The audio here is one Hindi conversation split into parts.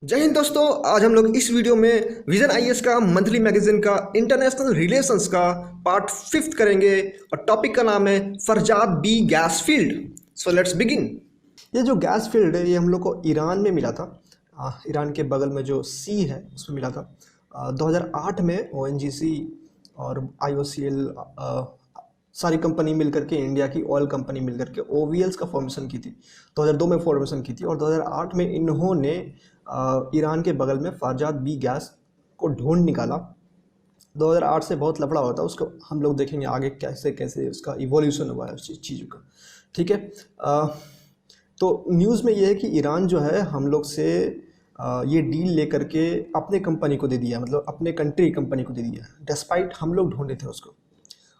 जय हिंद दोस्तों। आज हम लोग इस वीडियो में विजन आईएएस का मंथली मैगजीन का इंटरनेशनल रिलेशंस का पार्ट फिफ्थ करेंगे और टॉपिक का नाम है Farzad B gas field. So let's begin. ये जो गैस फील्ड है ये हम लोग को ईरान में मिला था। ईरान के बगल में जो सी है उसमें मिला था। 2008 में ओएनजीसी और आईओसीएल सारी कंपनी मिलकर के, इंडिया की ऑयल कंपनी मिलकर के ओवीएल्स का फॉर्मेशन की थी। 2002 में फॉर्मेशन की थी और 2008 में इन्होंने ईरान के बगल में फरजाद बी गैस को ढूंढ निकाला। 2008 से बहुत लफड़ा होता है, उसको हम लोग देखेंगे आगे कैसे कैसे उसका इवोल्यूशन हुआ है उस चीज़ का। ठीक है। तो न्यूज़ में ये है कि ईरान जो है हम लोग से ये डील लेकर के अपने कंपनी को दे दिया, मतलब अपने कंट्री कंपनी को दे दिया, डिस्पाइट हम लोग ढूंढे थे उसको।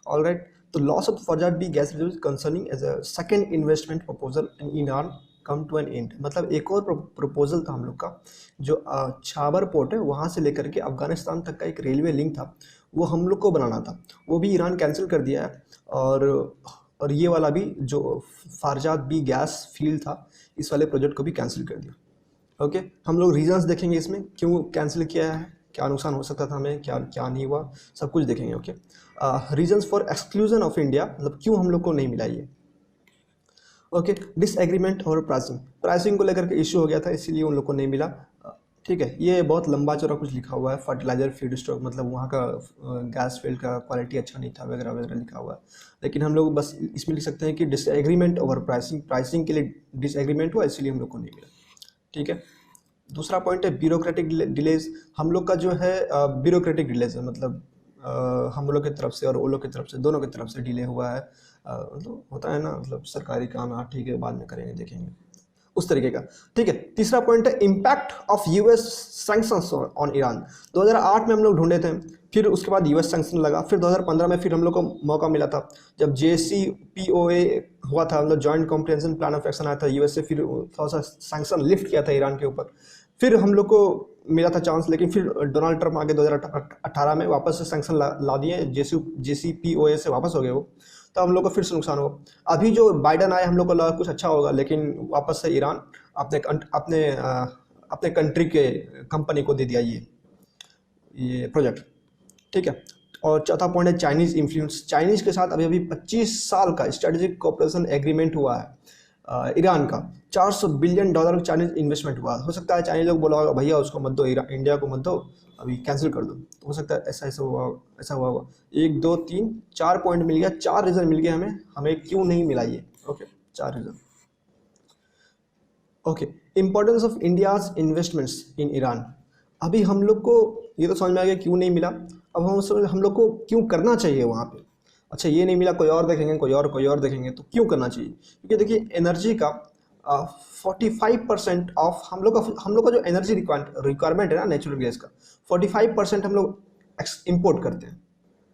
All right. तो loss of Farzad B gas concerning as a second investment proposal in Iran come to an end. मतलब एक और प्रपोजल था हम लोग का, जो छाबर पोर्ट है वहाँ से लेकर के अफगानिस्तान तक का एक रेलवे लिंक था, वो हम लोग को बनाना था, वो भी ईरान कैंसिल कर दिया है। और ये वाला भी जो फरजाद बी गैस फील्ड था, इस वाले प्रोजेक्ट को भी कैंसिल कर दिया। ओके, हम लोग रीजंस देखेंगे इसमें क्यों कैंसिल किया है, क्या नुकसान हो सकता था हमें, क्या क्या नहीं हुआ, सब कुछ देखेंगे। Okay, reasons for exclusion of India, मतलब क्यों हम लोग को नहीं मिला ये। ओके, डिसएग्रीमेंट और प्राइसिंग को लेकर के इश्यू हो गया था, इसीलिए उन लोग को नहीं मिला। ठीक है, ये बहुत लंबा चौड़ा कुछ लिखा हुआ है, फर्टिलाइजर फीड स्टॉक, मतलब वहाँ का गैस फील्ड का क्वालिटी अच्छा नहीं था वगैरह वगैरह लिखा हुआ है। लेकिन हम लोग बस इसमें लिख सकते हैं कि डिसएग्रीमेंट ओवर प्राइसिंग के लिए डिसएग्रीमेंट हुआ, इसीलिए हम लोग को नहीं मिला। ठीक है। दूसरा पॉइंट है ब्यूरोक्रेटिक डिलेज। हम लोग का जो है ब्यूरोक्रेटिक डिलेज है, मतलब हम लोग की तरफ से और वो लोग की तरफ से, दोनों की तरफ से डिले हुआ है। मतलब होता है ना, मतलब सरकारी काम, हाँ ठीक है बाद में करेंगे देखेंगे, उस तरीके का। ठीक है। तीसरा पॉइंट है impact of US sanctions on Iran. 2008 में हम लोग ढूंढे थे, फिर उसके बाद यूएस सैंक्शन लगा, फिर 2015 में फिर हम लोग को मौका मिला था जब JCPOA हुआ था, मतलब joint comprehensive plan of action आया था यूएस से, फिर थोड़ा सा सैंक्शन लिफ्ट किया था ईरान के ऊपर, फिर हम लोग को मिला था चांस। लेकिन फिर डोनाल्ड ट्रंप आगे 2018 में वापस से सैंक्शन ला दिए, JCPOA से वापस हो गए वो, तो हम लोग को फिर से नुकसान हुआ। अभी जो बाइडन आए हम लोग को लगा कुछ अच्छा होगा, लेकिन वापस से ईरान अपने अपने अपने कंट्री के कंपनी को दे दिया ये प्रोजेक्ट। ठीक है। और चौथा पॉइंट है चाइनीज़ इन्फ्लुएंस। चाइनीज़ के साथ अभी अभी 25 साल का स्ट्रेटेजिक कोऑपरेशन एग्रीमेंट हुआ है ईरान का। $400 बिलियन का चाइनीज इन्वेस्टमेंट हुआ। हो सकता है चाइनीज लोग बोला होगा भैया उसको मत दो, इंडिया को मत दो, अभी कैंसिल कर दो। तो हो सकता है ऐसा ऐसा हुआ, ऐसा हुआ होगा। 1 2 3 4 पॉइंट मिल गया, 4 रीज़न मिल गया हमें क्यों नहीं मिला ये। Okay, 4 reason. Okay, importance of India's investments in Iran. अभी हम लोग को ये तो समझ में आ गया क्यों नहीं मिला, अब हम लोग को क्यों करना चाहिए वहाँ पे। अच्छा ये नहीं मिला, कोई और देखेंगे, कोई और देखेंगे, तो क्यों करना चाहिए। क्योंकि देखिए एनर्जी का 45% ऑफ हम लोग का जो एनर्जी रिक्वायरमेंट है ना नेचुरल गैस का, 45% हम लोग इम्पोर्ट करते हैं।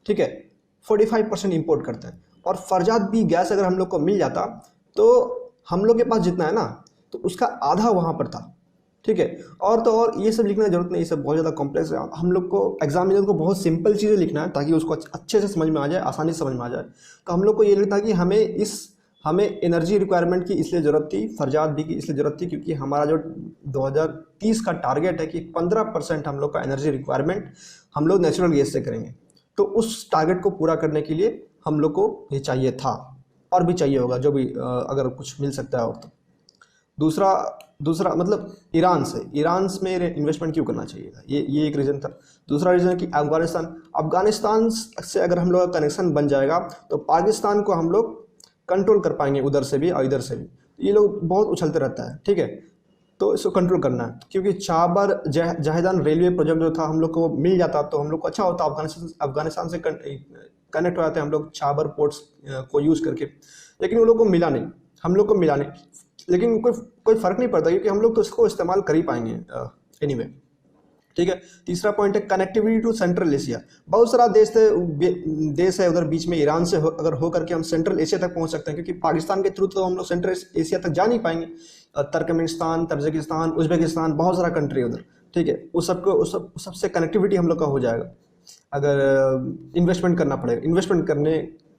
ठीक है, 45% इम्पोर्ट करते हैं। और फरजाद बी गैस अगर हम लोग को मिल जाता तो हम लोग के पास जितना है ना, तो उसका आधा वहाँ पर था। ठीक है। और तो और ये सब लिखने की जरूरत नहीं, ये सब बहुत ज़्यादा कॉम्प्लेक्स है। हम लोग को एग्जामिनर को बहुत सिंपल चीज़ें लिखना है ताकि उसको अच्छे से समझ में आ जाए, आसानी से समझ में आ जाए। तो हम लोग को ये लिखना कि हमें एनर्जी रिक्वायरमेंट की इसलिए ज़रूरत थी, फरजाद बी की इसलिए ज़रूरत थी, क्योंकि हमारा जो 2030 का टारगेट है कि 15% हम लोग का एनर्जी रिक्वायरमेंट हम लोग नेचुरल गैस से करेंगे। तो उस टारगेट को पूरा करने के लिए हम लोग को ये चाहिए था, और भी चाहिए होगा जो भी अगर कुछ मिल सकता है और तो। दूसरा मतलब ईरान में इन्वेस्टमेंट क्यों करना चाहिए था, ये एक रीज़न था। दूसरा रीज़न कि अफगानिस्तान से अगर हम लोग का कनेक्शन बन जाएगा तो पाकिस्तान को हम लोग कंट्रोल कर पाएंगे, उधर से भी और इधर से भी। ये लोग बहुत उछलते रहता है। ठीक है, तो इसको कंट्रोल करना है, क्योंकि चाबर जाहिदान रेलवे प्रोजेक्ट जो था हम लोग को मिल जाता तो हम लोग को अच्छा होता, अफगानिस्तान से कनेक्ट हो जाते हैं हम लोग चाबर पोर्ट्स को यूज़ करके। लेकिन वो लोग को मिला नहीं, हम लोग को मिला नहीं, लेकिन कोई फ़र्क नहीं पड़ता क्योंकि हम लोग तो इसको इस्तेमाल कर ही पाएंगे एनीवे। ठीक है। तीसरा पॉइंट है कनेक्टिविटी टू सेंट्रल एशिया। बहुत सारा देश है उधर बीच में, ईरान से अगर हो करके हम सेंट्रल एशिया तक पहुंच सकते हैं, क्योंकि पाकिस्तान के थ्रू तो हम लोग सेंट्रल एशिया तक जा नहीं पाएंगे। तुर्कमेनिस्तान, तजाकिस्तान, उज्बेकिस्तान, बहुत सारा कंट्री है उधर। ठीक है, उस सबसे कनेक्टिविटी हम लोग का हो जाएगा। अगर इन्वेस्टमेंट करना पड़ेगा,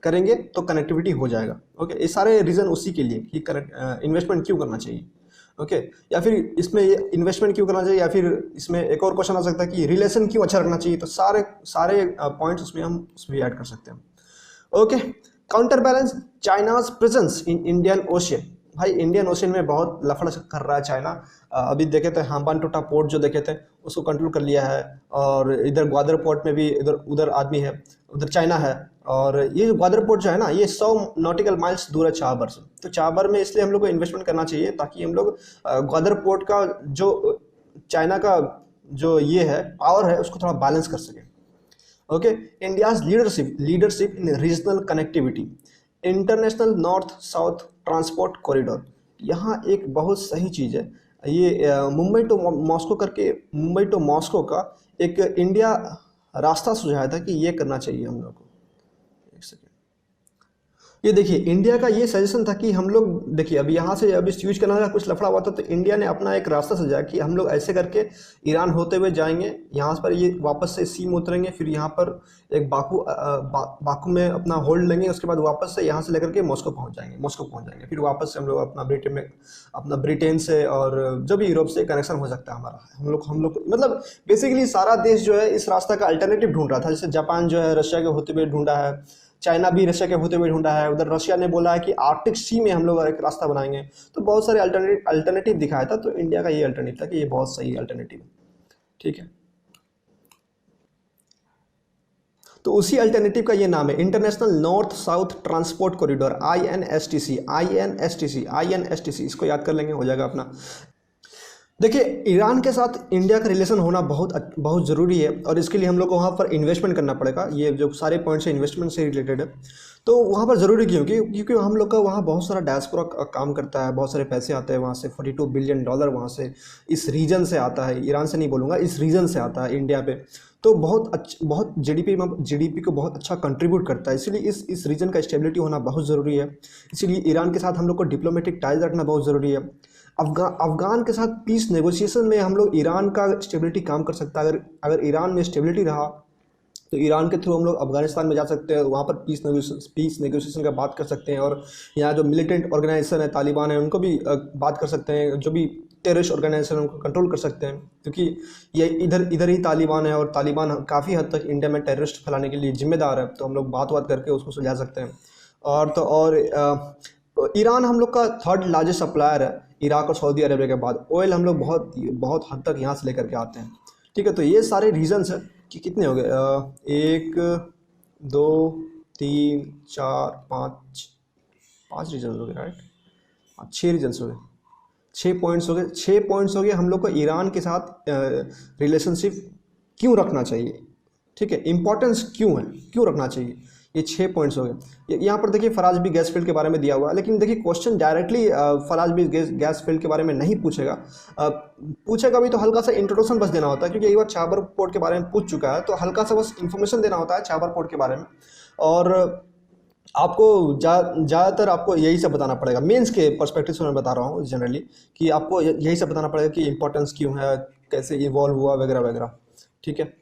करेंगे तो कनेक्टिविटी हो जाएगा। ओके, ये सारे रीज़न उसी के लिए कि इन्वेस्टमेंट क्यों करना चाहिए। ओके, या फिर इसमें इन्वेस्टमेंट क्यों करना चाहिए, या फिर इसमें एक और क्वेश्चन आ सकता है कि रिलेशन क्यों अच्छा रखना चाहिए। तो सारे सारे पॉइंट्स उसमें हम उसमें ऐड कर सकते हैं। Okay, counter balance China's presence in Indian ocean. भाई इंडियन ओशियन में बहुत लफड़ा कर रहा है चाइना। अभी देखे थे हम्बानटोटा पोर्ट जो देखे थे उसको कंट्रोल कर लिया है, और इधर ग्वादर पोर्ट में भी इधर उधर आदमी है, उधर चाइना है। और ये जो ग्वादर पोर्ट जो है ना, ये 100 नॉटिकल माइल्स दूर है चाबर से। तो चाबर में इसलिए हम लोग को इन्वेस्टमेंट करना चाहिए ताकि हम लोग ग्वादर पोर्ट का जो चाइना का जो ये है पावर है उसको थोड़ा बैलेंस कर सके। Okay, India's leadership in regional connectivity, international north south transport corridor. यहाँ एक बहुत सही चीज़ है, ये मुंबई टू मॉस्को करके, मुंबई टू मॉस्को का एक इंडिया रास्ता सुझाया था कि ये करना चाहिए हम लोग को। एक सेकेंड, ये देखिए इंडिया का ये सजेशन था कि हम लोग देखिए अभी यहाँ से अभी स्विच करना का कुछ लफड़ा हुआ था, तो इंडिया ने अपना एक रास्ता सजाया कि हम लोग ऐसे करके ईरान होते हुए जाएंगे, यहाँ पर ये वापस से सी में उतरेंगे, फिर यहाँ पर एक बाकू में अपना होल्ड लेंगे, उसके बाद वापस से यहाँ से लेकर के मॉस्को पहुँच जाएंगे, फिर वापस से हम लोग अपना ब्रिटेन से और जो भी यूरोप से कनेक्शन हो सकता है हमारा, हम लोग मतलब बेसिकली सारा देश जो है इस रास्ता का अल्टरनेटिव ढूंढ रहा था। जैसे जापान जो है रशिया के होते हुए ढूंढा है, चाइना भी रशिया के होते हुए ढूंढा है, उधर रशिया ने बोला है कि आर्कटिक सी में हम लोग एक रास्ता बनाएंगे। तो बहुत सारे अल्टरनेटिव दिखाया था, तो इंडिया का ये अल्टरनेटिव था कि ये बहुत सही अल्टरनेटिव है। ठीक है, तो उसी अल्टरनेटिव का ये नाम है international north south transport corridor, INSTC। इसको याद कर लेंगे, हो जाएगा अपना। देखिए ईरान के साथ इंडिया का रिलेशन होना बहुत ज़रूरी है, और इसके लिए हम लोग को वहाँ पर इन्वेस्टमेंट करना पड़ेगा। ये जो सारे पॉइंट्स हैं इन्वेस्टमेंट से रिलेटेड है, तो वहाँ पर ज़रूरी क्योंकि हम लोग का वहाँ बहुत सारा डायस्पोरा काम करता है, बहुत सारे पैसे आते हैं वहाँ से, $42 बिलियन वहाँ से इस रीजन से आता है, ईरान से नहीं बोलूँगा, इस रीजन से आता है इंडिया पे। तो बहुत जीडीपी को बहुत अच्छा कंट्रीब्यूट करता है, इसलिए इस रीजन का स्टेबिलिटी होना बहुत ज़रूरी है। इसीलिए ईरान के साथ हम लोग को डिप्लोमेटिक टाइज रखना बहुत ज़रूरी है। अफगान के साथ पीस नेगोशिएशन में हम लोग ईरान का स्टेबिलिटी काम कर सकता है। अगर ईरान में स्टेबिलिटी रहा तो ईरान के थ्रू हम लोग अफगानिस्तान में जा सकते हैं, वहाँ पर पीस नेगोशिएशन का बात कर सकते हैं, और यहाँ जो मिलिटेंट ऑर्गेनाइजेशन है तालिबान है उनको भी बात कर सकते हैं, जो भी टेररिस्ट ऑर्गेनाइजेशन उनको कंट्रोल कर सकते हैं, क्योंकि ये इधर ही तालिबान है, और तालिबान काफ़ी हद तक इंडिया में टेररिस्ट फैलाने के लिए जिम्मेदार है। तो हम लोग बात करके उसको सुलझा सकते हैं। और ईरान हम लोग का 3rd लार्जेस्ट सप्लायर है, इराक और सऊदी अरेबिया के बाद। ऑयल हम लोग बहुत हद तक यहाँ से लेकर के आते हैं। ठीक है, तो ये सारे रीजन्स हैं कि कितने हो गए, 1 2 3 4 5 रीजन्स हो गए, राइट? हाँ 6 रीजन्स हो गए, 6 पॉइंट्स हो गए। 6 पॉइंट्स हो गए हम लोग को ईरान के साथ रिलेशनशिप क्यों रखना चाहिए। ठीक है, इंपॉर्टेंस क्यों है, क्यों रखना चाहिए, ये 6 पॉइंट्स हो गए। यहाँ पर देखिए फराज-बी गैस फील्ड के बारे में दिया हुआ है, लेकिन देखिए क्वेश्चन डायरेक्टली फराज-बी गैस फील्ड के बारे में नहीं पूछेगा। पूछेगा भी तो हल्का सा इंट्रोडक्शन बस देना होता है, क्योंकि एक बार चाबर पोर्ट के बारे में पूछ चुका है, तो हल्का सा बस इन्फॉर्मेशन देना होता है चाबर पोर्ट के बारे में। और आपको ज़्यादातर आपको यही सब बताना पड़ेगा, मेंस के पर्सपेक्टिव से मैं बता रहा हूँ जनरली, कि आपको यही सब बताना पड़ेगा कि इंपॉर्टेंस क्यों है, कैसे इवॉल्व हुआ वगैरह वगैरह। ठीक है,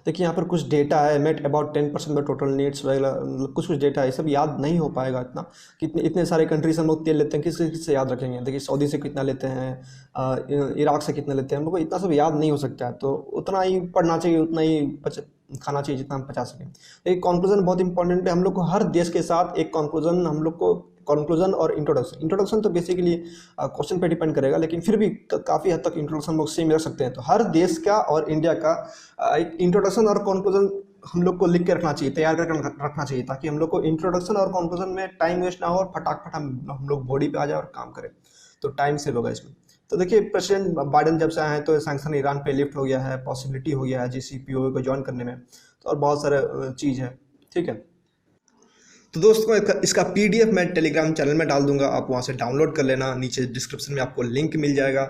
देखिए यहाँ पर कुछ डेटा है, मेट अबाउट 10% में टोटल नीड्स वगैरह, कुछ डेटा है, ये सब याद नहीं हो पाएगा इतना। इतने सारे कंट्री से हम लोग तेल लेते हैं, किससे याद रखेंगे। देखिए सऊदी से कितना लेते हैं, इराक से कितना लेते हैं, हम लोग को इतना सब याद नहीं हो सकता है। तो उतना ही पढ़ना चाहिए, उतना ही खाना चाहिए जितना हम पचा सकें। एक कंक्लूजन बहुत इंपॉर्टेंट है, हम लोग को हर देश के साथ एक कंक्लूजन, हम लोग को कंक्लूजन और इंट्रोडक्शन तो बेसिकली क्वेश्चन पे डिपेंड करेगा, लेकिन फिर भी काफ़ी हद तक इंट्रोडक्शन लोग सेम रख सकते हैं। तो हर देश का और इंडिया का एक इंट्रोडक्शन और कंक्लूजन हम लोग को लिख के रखना चाहिए, तैयार करके रखना चाहिए, ताकि हम लोग को इंट्रोडक्शन और कंक्लूजन में टाइम वेस्ट ना हो और फटाफट हम लोग बॉडी पे आ जाए और काम करें, तो टाइम सेव होगा इसमें। तो देखिए प्रेसिडेंट बाइडेन जब से आए हैं तो सैंक्शन ईरान पे लिफ्ट हो गया है, पॉसिबिलिटी हो गया है JCPOA को ज्वाइन करने में, तो और बहुत सारे चीज़ है। ठीक है, तो दोस्तों इसका PDF मैं टेलीग्राम चैनल में डाल दूंगा, आप वहाँ से डाउनलोड कर लेना, नीचे डिस्क्रिप्शन में आपको लिंक मिल जाएगा।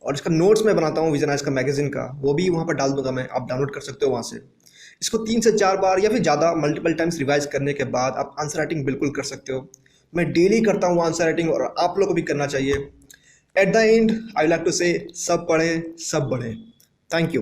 और इसका नोट्स मैं बनाता हूँ विजन आइज का मैगजीन का, वो भी वहाँ पर डाल दूंगा मैं, आप डाउनलोड कर सकते हो वहाँ से। इसको 3 से 4 बार या फिर ज़्यादा मल्टीपल टाइम्स रिवाइज करने के बाद आप आंसर राइटिंग बिल्कुल कर सकते हो। मैं डेली करता हूँ आंसर राइटिंग, और आप लोग को भी करना चाहिए। At the end I like to say सब पढ़ें सब बढ़ें। Thank you.